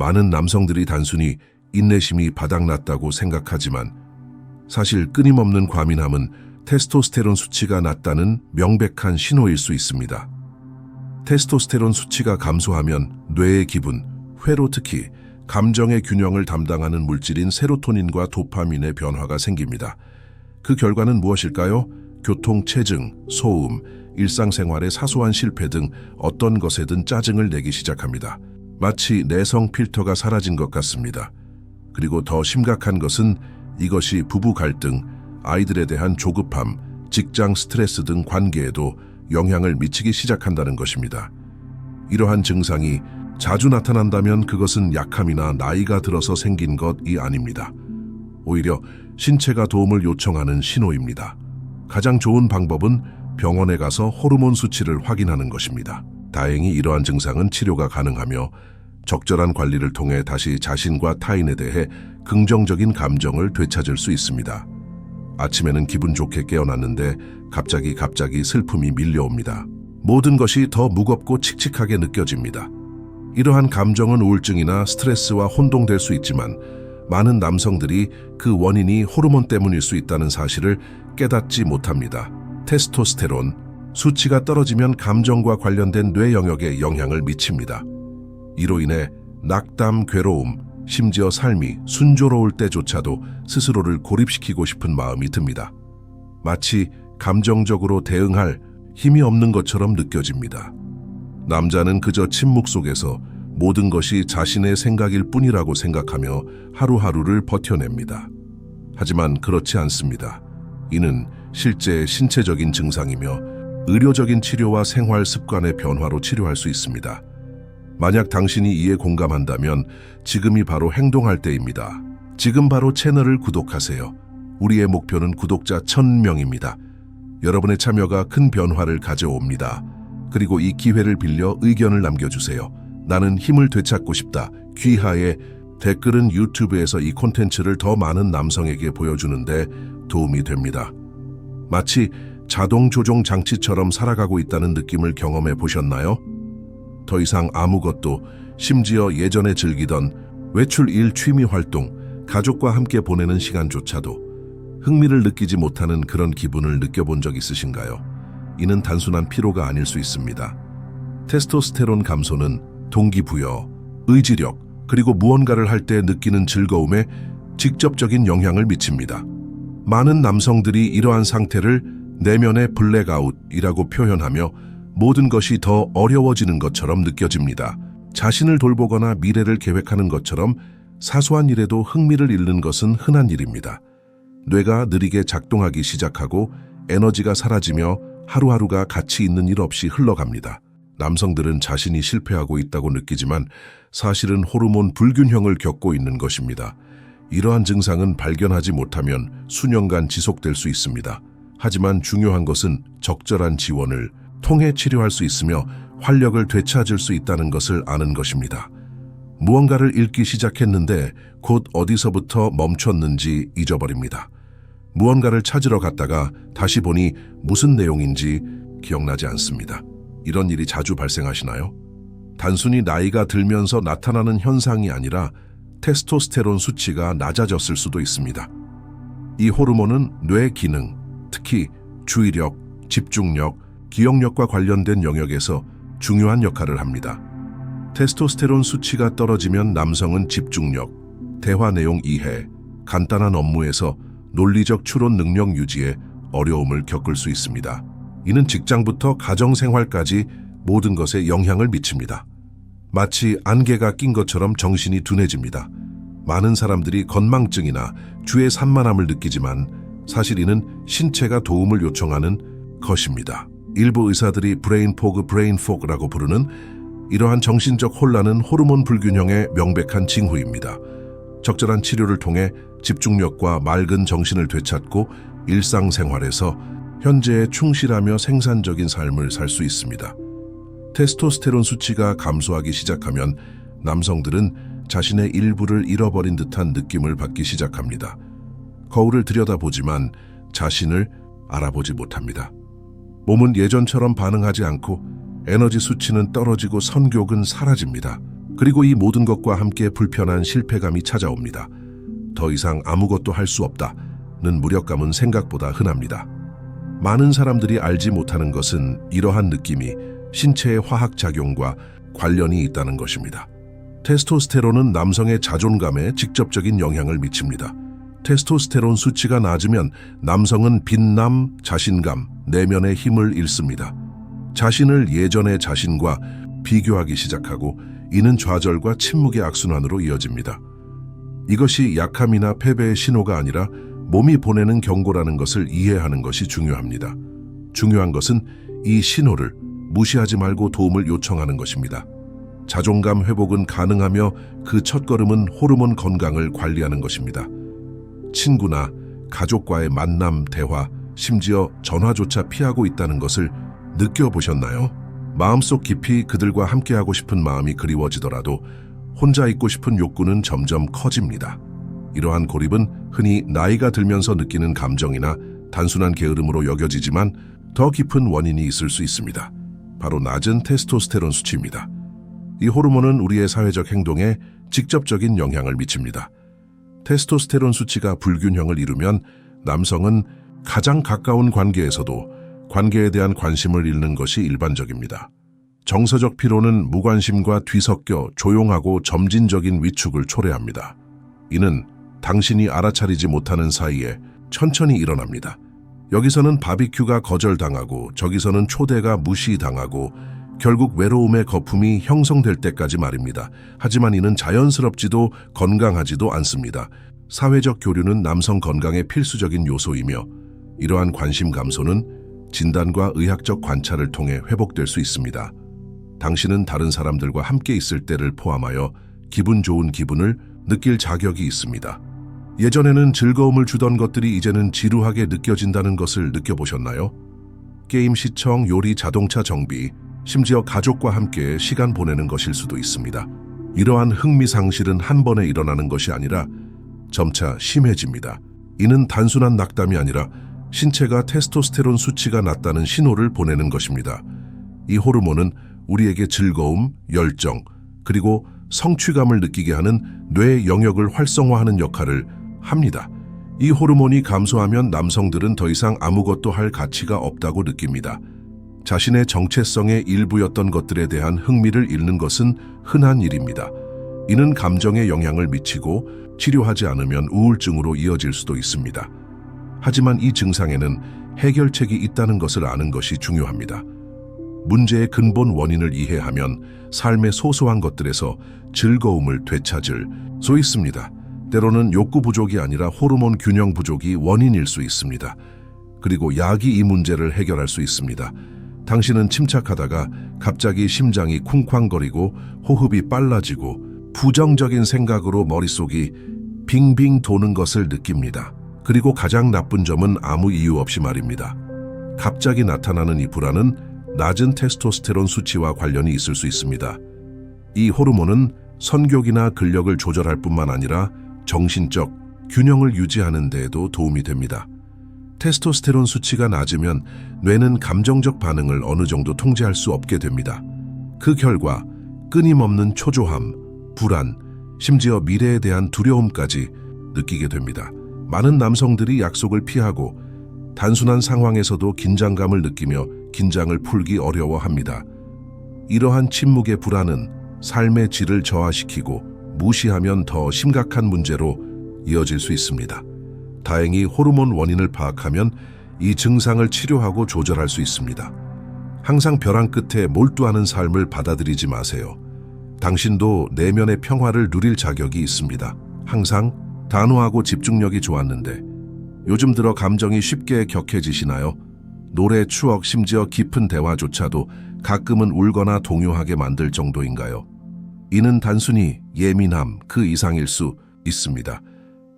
많은 남성들이 단순히 인내심이 바닥났다고 생각하지만 사실 끊임없는 과민함은 테스토스테론 수치가 낮다는 명백한 신호일 수 있습니다. 테스토스테론 수치가 감소하면 뇌의 기분, 회로 특히 감정의 균형을 담당하는 물질인 세로토닌과 도파민의 변화가 생깁니다. 그 결과는 무엇일까요? 교통체증, 소음, 일상생활의 사소한 실패 등 어떤 것에든 짜증을 내기 시작합니다. 마치 내성 필터가 사라진 것 같습니다. 그리고 더 심각한 것은 이것이 부부 갈등, 아이들에 대한 조급함, 직장 스트레스 등 관계에도 영향을 미치기 시작한다는 것입니다. 이러한 증상이 자주 나타난다면 그것은 약함이나 나이가 들어서 생긴 것이 아닙니다. 오히려 신체가 도움을 요청하는 신호입니다. 가장 좋은 방법은 병원에 가서 호르몬 수치를 확인하는 것입니다. 다행히 이러한 증상은 치료가 가능하며 적절한 관리를 통해 다시 자신과 타인에 대해 긍정적인 감정을 되찾을 수 있습니다. 아침에는 기분 좋게 깨어났는데 갑자기 슬픔이 밀려옵니다. 모든 것이 더 무겁고 칙칙하게 느껴집니다. 이러한 감정은 우울증이나 스트레스와 혼동될 수 있지만 많은 남성들이 그 원인이 호르몬 때문일 수 있다는 사실을 깨닫지 못합니다. 테스토스테론 수치가 떨어지면 감정과 관련된 뇌 영역에 영향을 미칩니다. 이로 인해 낙담, 괴로움, 심지어 삶이 순조로울 때조차도 스스로를 고립시키고 싶은 마음이 듭니다. 마치 감정적으로 대응할 힘이 없는 것처럼 느껴집니다. 남자는 그저 침묵 속에서 모든 것이 자신의 생각일 뿐이라고 생각하며 하루하루를 버텨냅니다. 하지만 그렇지 않습니다. 이는 실제 신체적인 증상이며 의료적인 치료와 생활 습관의 변화로 치료할 수 있습니다. 만약 당신이 이에 공감한다면 지금이 바로 행동할 때입니다. 지금 바로 채널을 구독하세요. 우리의 목표는 구독자 1000명입니다. 여러분의 참여가 큰 변화를 가져옵니다. 그리고 이 기회를 빌려 의견을 남겨주세요. 나는 힘을 되찾고 싶다. 귀하의 댓글은 유튜브에서 이 콘텐츠를 더 많은 남성에게 보여주는데 도움이 됩니다. 마치 자동 조종 장치처럼 살아가고 있다는 느낌을 경험해 보셨나요? 더 이상 아무것도, 심지어 예전에 즐기던 외출 일 취미 활동, 가족과 함께 보내는 시간조차도 흥미를 느끼지 못하는 그런 기분을 느껴본 적 있으신가요? 이는 단순한 피로가 아닐 수 있습니다. 테스토스테론 감소는 동기부여, 의지력, 그리고 무언가를 할 때 느끼는 즐거움에 직접적인 영향을 미칩니다. 많은 남성들이 이러한 상태를 내면의 블랙아웃이라고 표현하며 모든 것이 더 어려워지는 것처럼 느껴집니다. 자신을 돌보거나 미래를 계획하는 것처럼 사소한 일에도 흥미를 잃는 것은 흔한 일입니다. 뇌가 느리게 작동하기 시작하고 에너지가 사라지며 하루하루가 가치 있는 일 없이 흘러갑니다. 남성들은 자신이 실패하고 있다고 느끼지만 사실은 호르몬 불균형을 겪고 있는 것입니다. 이러한 증상은 발견하지 못하면 수년간 지속될 수 있습니다. 하지만 중요한 것은 적절한 지원을 통해 치료할 수 있으며 활력을 되찾을 수 있다는 것을 아는 것입니다. 무언가를 읽기 시작했는데 곧 어디서부터 멈췄는지 잊어버립니다. 무언가를 찾으러 갔다가 다시 보니 무슨 내용인지 기억나지 않습니다. 이런 일이 자주 발생하시나요? 단순히 나이가 들면서 나타나는 현상이 아니라 테스토스테론 수치가 낮아졌을 수도 있습니다. 이 호르몬은 뇌 기능, 특히 주의력, 집중력, 기억력과 관련된 영역에서 중요한 역할을 합니다. 테스토스테론 수치가 떨어지면 남성은 집중력, 대화 내용 이해, 간단한 업무에서 논리적 추론 능력 유지에 어려움을 겪을 수 있습니다. 이는 직장부터 가정생활까지 모든 것에 영향을 미칩니다. 마치 안개가 낀 것처럼 정신이 둔해집니다. 많은 사람들이 건망증이나 주의 산만함을 느끼지만 사실 이는 신체가 도움을 요청하는 것입니다. 일부 의사들이 브레인 포그라고 부르는 이러한 정신적 혼란은 호르몬 불균형의 명백한 징후입니다. 적절한 치료를 통해 집중력과 맑은 정신을 되찾고 일상생활에서 현재에 충실하며 생산적인 삶을 살 수 있습니다. 테스토스테론 수치가 감소하기 시작하면 남성들은 자신의 일부를 잃어버린 듯한 느낌을 받기 시작합니다. 거울을 들여다보지만 자신을 알아보지 못합니다. 몸은 예전처럼 반응하지 않고 에너지 수치는 떨어지고 성욕은 사라집니다. 그리고 이 모든 것과 함께 불편한 실패감이 찾아옵니다. 더 이상 아무것도 할 수 없다는 무력감은 생각보다 흔합니다. 많은 사람들이 알지 못하는 것은 이러한 느낌이 신체의 화학작용과 관련이 있다는 것입니다. 테스토스테론은 남성의 자존감에 직접적인 영향을 미칩니다. 테스토스테론 수치가 낮으면 남성은 빛남, 자신감, 내면의 힘을 잃습니다. 자신을 예전의 자신과 비교하기 시작하고 이는 좌절과 침묵의 악순환으로 이어집니다. 이것이 약함이나 패배의 신호가 아니라 몸이 보내는 경고라는 것을 이해하는 것이 중요합니다. 중요한 것은 이 신호를 무시하지 말고 도움을 요청하는 것입니다. 자존감 회복은 가능하며 그 첫걸음은 호르몬 건강을 관리하는 것입니다. 친구나 가족과의 만남, 대화, 심지어 전화조차 피하고 있다는 것을 느껴보셨나요? 마음속 깊이 그들과 함께하고 싶은 마음이 그리워지더라도 혼자 있고 싶은 욕구는 점점 커집니다. 이러한 고립은 흔히 나이가 들면서 느끼는 감정이나 단순한 게으름으로 여겨지지만 더 깊은 원인이 있을 수 있습니다. 바로 낮은 테스토스테론 수치입니다. 이 호르몬은 우리의 사회적 행동에 직접적인 영향을 미칩니다. 테스토스테론 수치가 불균형을 이루면 남성은 가장 가까운 관계에서도 관계에 대한 관심을 잃는 것이 일반적입니다. 정서적 피로는 무관심과 뒤섞여 조용하고 점진적인 위축을 초래합니다. 이는 당신이 알아차리지 못하는 사이에 천천히 일어납니다. 여기서는 바비큐가 거절당하고 저기서는 초대가 무시당하고 결국 외로움의 거품이 형성될 때까지 말입니다. 하지만 이는 자연스럽지도 건강하지도 않습니다. 사회적 교류는 남성 건강의 필수적인 요소이며 이러한 관심 감소는 진단과 의학적 관찰을 통해 회복될 수 있습니다. 당신은 다른 사람들과 함께 있을 때를 포함하여 기분 좋은 기분을 느낄 자격이 있습니다. 예전에는 즐거움을 주던 것들이 이제는 지루하게 느껴진다는 것을 느껴보셨나요? 게임 시청, 요리, 자동차 정비, 심지어 가족과 함께 시간 보내는 것일 수도 있습니다. 이러한 흥미 상실은 한 번에 일어나는 것이 아니라 점차 심해집니다. 이는 단순한 낙담이 아니라 신체가 테스토스테론 수치가 낮다는 신호를 보내는 것입니다. 이 호르몬은 우리에게 즐거움, 열정, 그리고 성취감을 느끼게 하는 뇌 영역을 활성화하는 역할을 합니다. 이 호르몬이 감소하면 남성들은 더 이상 아무것도 할 가치가 없다고 느낍니다. 자신의 정체성의 일부였던 것들에 대한 흥미를 잃는 것은 흔한 일입니다. 이는 감정에 영향을 미치고 치료하지 않으면 우울증으로 이어질 수도 있습니다. 하지만 이 증상에는 해결책이 있다는 것을 아는 것이 중요합니다. 문제의 근본 원인을 이해하면 삶의 소소한 것들에서 즐거움을 되찾을 수 있습니다. 때로는 욕구 부족이 아니라 호르몬 균형 부족이 원인일 수 있습니다. 그리고 약이 이 문제를 해결할 수 있습니다. 당신은 침착하다가 갑자기 심장이 쿵쾅거리고 호흡이 빨라지고 부정적인 생각으로 머릿속이 빙빙 도는 것을 느낍니다. 그리고 가장 나쁜 점은 아무 이유 없이 말입니다. 갑자기 나타나는 이 불안은 낮은 테스토스테론 수치와 관련이 있을 수 있습니다. 이 호르몬은 선교기나 근력을 조절할 뿐만 아니라 정신적 균형을 유지하는 데에도 도움이 됩니다. 테스토스테론 수치가 낮으면 뇌는 감정적 반응을 어느 정도 통제할 수 없게 됩니다. 그 결과 끊임없는 초조함, 불안, 심지어 미래에 대한 두려움까지 느끼게 됩니다. 많은 남성들이 약속을 피하고 단순한 상황에서도 긴장감을 느끼며 긴장을 풀기 어려워합니다. 이러한 침묵의 불안은 삶의 질을 저하시키고 무시하면 더 심각한 문제로 이어질 수 있습니다. 다행히 호르몬 원인을 파악하면 이 증상을 치료하고 조절할 수 있습니다. 항상 벼랑 끝에 몰두하는 삶을 받아들이지 마세요. 당신도 내면의 평화를 누릴 자격이 있습니다. 항상 단호하고 집중력이 좋았는데 요즘 들어 감정이 쉽게 격해지시나요? 노래, 추억, 심지어 깊은 대화조차도 가끔은 울거나 동요하게 만들 정도인가요? 이는 단순히 예민함 그 이상일 수 있습니다.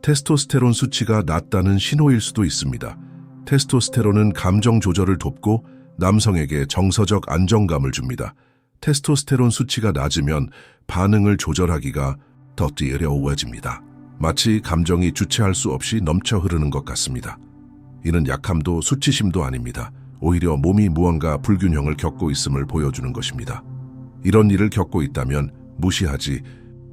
테스토스테론 수치가 낮다는 신호일 수도 있습니다. 테스토스테론은 감정 조절을 돕고 남성에게 정서적 안정감을 줍니다. 테스토스테론 수치가 낮으면 반응을 조절하기가 더 어려워집니다. 마치 감정이 주체할 수 없이 넘쳐 흐르는 것 같습니다. 이는 약함도 수치심도 아닙니다. 오히려 몸이 무언가 불균형을 겪고 있음을 보여주는 것입니다. 이런 일을 겪고 있다면 무시하지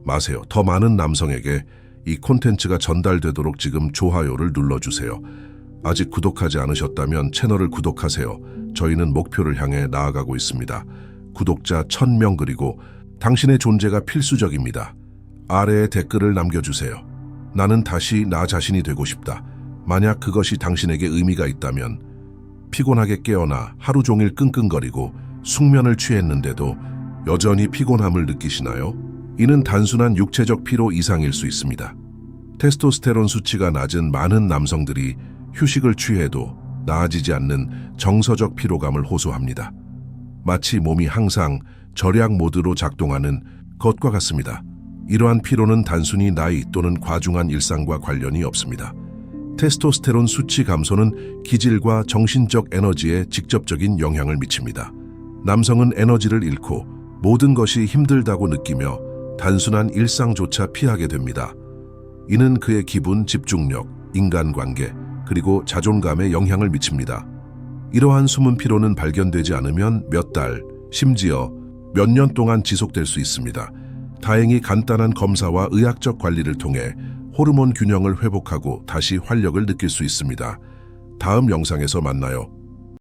마세요. 더 많은 남성에게 이 콘텐츠가 전달되도록 지금 좋아요를 눌러주세요. 아직 구독하지 않으셨다면 채널을 구독하세요. 저희는 목표를 향해 나아가고 있습니다. 구독자 1000명 그리고 당신의 존재가 필수적입니다. 아래에 댓글을 남겨주세요. 나는 다시 나 자신이 되고 싶다. 만약 그것이 당신에게 의미가 있다면 피곤하게 깨어나 하루 종일 끙끙거리고 숙면을 취했는데도 여전히 피곤함을 느끼시나요? 이는 단순한 육체적 피로 이상일 수 있습니다. 테스토스테론 수치가 낮은 많은 남성들이 휴식을 취해도 나아지지 않는 정서적 피로감을 호소합니다. 마치 몸이 항상 절약 모드로 작동하는 것과 같습니다. 이러한 피로는 단순히 나이 또는 과중한 일상과 관련이 없습니다. 테스토스테론 수치 감소는 기질과 정신적 에너지에 직접적인 영향을 미칩니다. 남성은 에너지를 잃고 모든 것이 힘들다고 느끼며 단순한 일상조차 피하게 됩니다. 이는 그의 기분, 집중력, 인간관계, 그리고 자존감에 영향을 미칩니다. 이러한 숨은 피로는 발견되지 않으면 몇 달, 심지어 몇 년 동안 지속될 수 있습니다. 다행히 간단한 검사와 의학적 관리를 통해 호르몬 균형을 회복하고 다시 활력을 느낄 수 있습니다. 다음 영상에서 만나요.